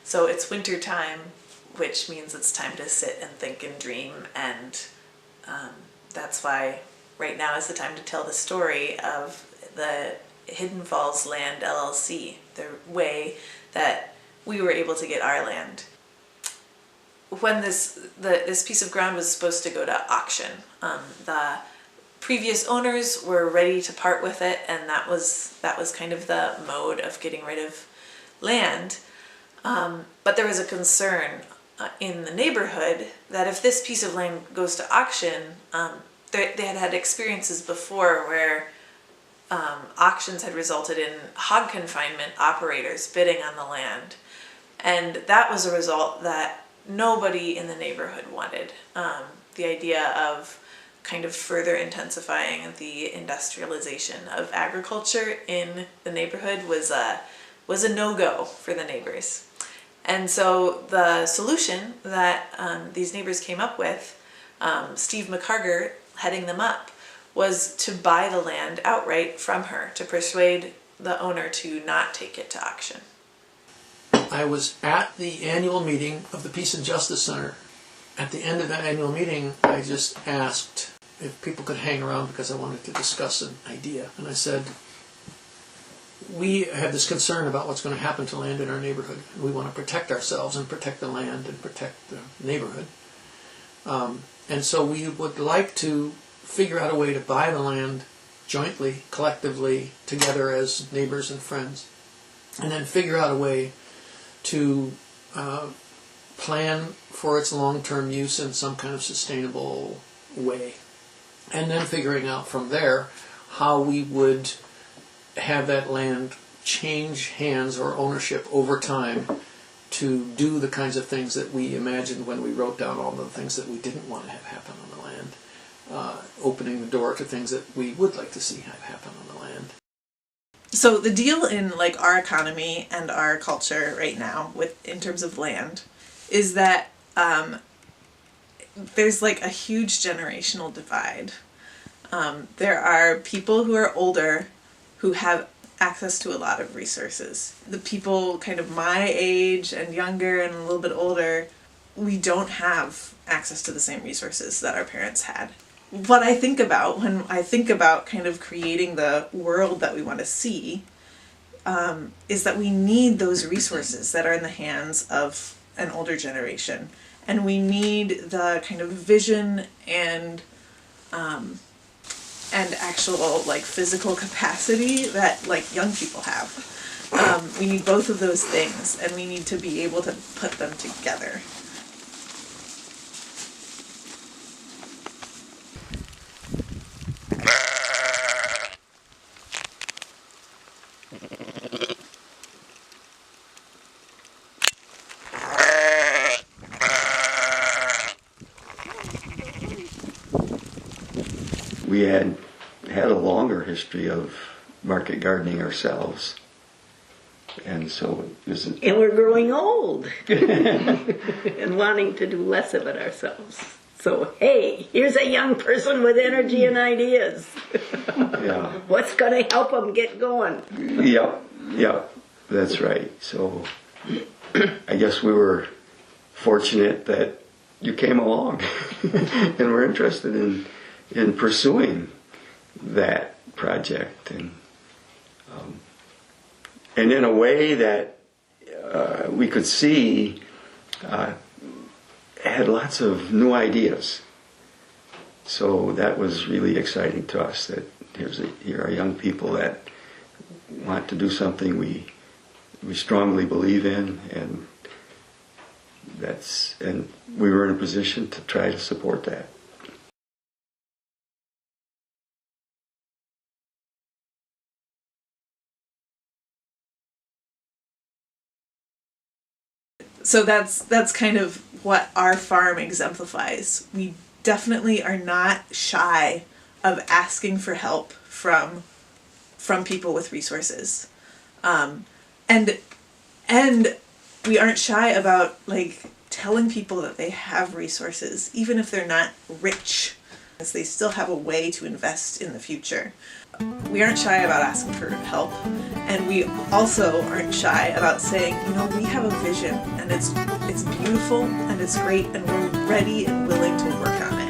So it's winter time, which means it's time to sit and think and dream, and that's why right now is the time to tell the story of the Hidden Falls Land LLC, the way that we were able to get our land. When this piece of ground was supposed to go to auction, the previous owners were ready to part with it, and that was kind of the mode of getting rid of land. But there was a concern in the neighborhood that if this piece of land goes to auction, they had had experiences before where auctions had resulted in hog confinement operators bidding on the land. And that was a result that nobody in the neighborhood wanted. The idea of kind of further intensifying the industrialization of agriculture in the neighborhood was a no-go for the neighbors. And so the solution that these neighbors came up with, Steve McCarger heading them up, was to buy the land outright from her, to persuade the owner to not take it to auction. I was at the annual meeting of the Peace and Justice Center. At the end of that annual meeting, I just asked if people could hang around because I wanted to discuss an idea. And I said, we have this concern about what's going to happen to land in our neighborhood. We want to protect ourselves and protect the land and protect the neighborhood. And so we would like to figure out a way to buy the land jointly, collectively, together as neighbors and friends, and then figure out a way to plan for its long-term use in some kind of sustainable way. And then figuring out from there how we would have that land change hands or ownership over time to do the kinds of things that we imagined when we wrote down all the things that we didn't want to have happen on the land, opening the door to things that we would like to see have happen on the land. So the deal in like our economy and our culture right now, in terms of land, is that there's like a huge generational divide. There are people who are older who have access to a lot of resources. The people kind of my age and younger and a little bit older, we don't have access to the same resources that our parents had. What I think about when I think about kind of creating the world that we want to see is that we need those resources that are in the hands of an older generation. And we need the kind of vision and actual like physical capacity that like young people have. We need both of those things, and we need to be able to put them together. We had a longer history of market gardening ourselves, and so it was. And we're growing old and wanting to do less of it ourselves. So hey, here's a young person with energy and ideas. Yeah. What's going to help them get going? Yep, that's right. So I guess we were fortunate that you came along and were interested in pursuing that project, and in a way that we could see had lots of new ideas. So that was really exciting to us, that here are young people that want to do something we strongly believe in, and we were in a position to try to support that. So that's kind of what our farm exemplifies. We definitely are not shy of asking for help from people with resources, and we aren't shy about like telling people that they have resources, even if they're not rich. They still have a way to invest in the future. We aren't shy about asking for help, and we also aren't shy about saying, we have a vision, and it's beautiful and it's great, and we're ready and willing to work on it.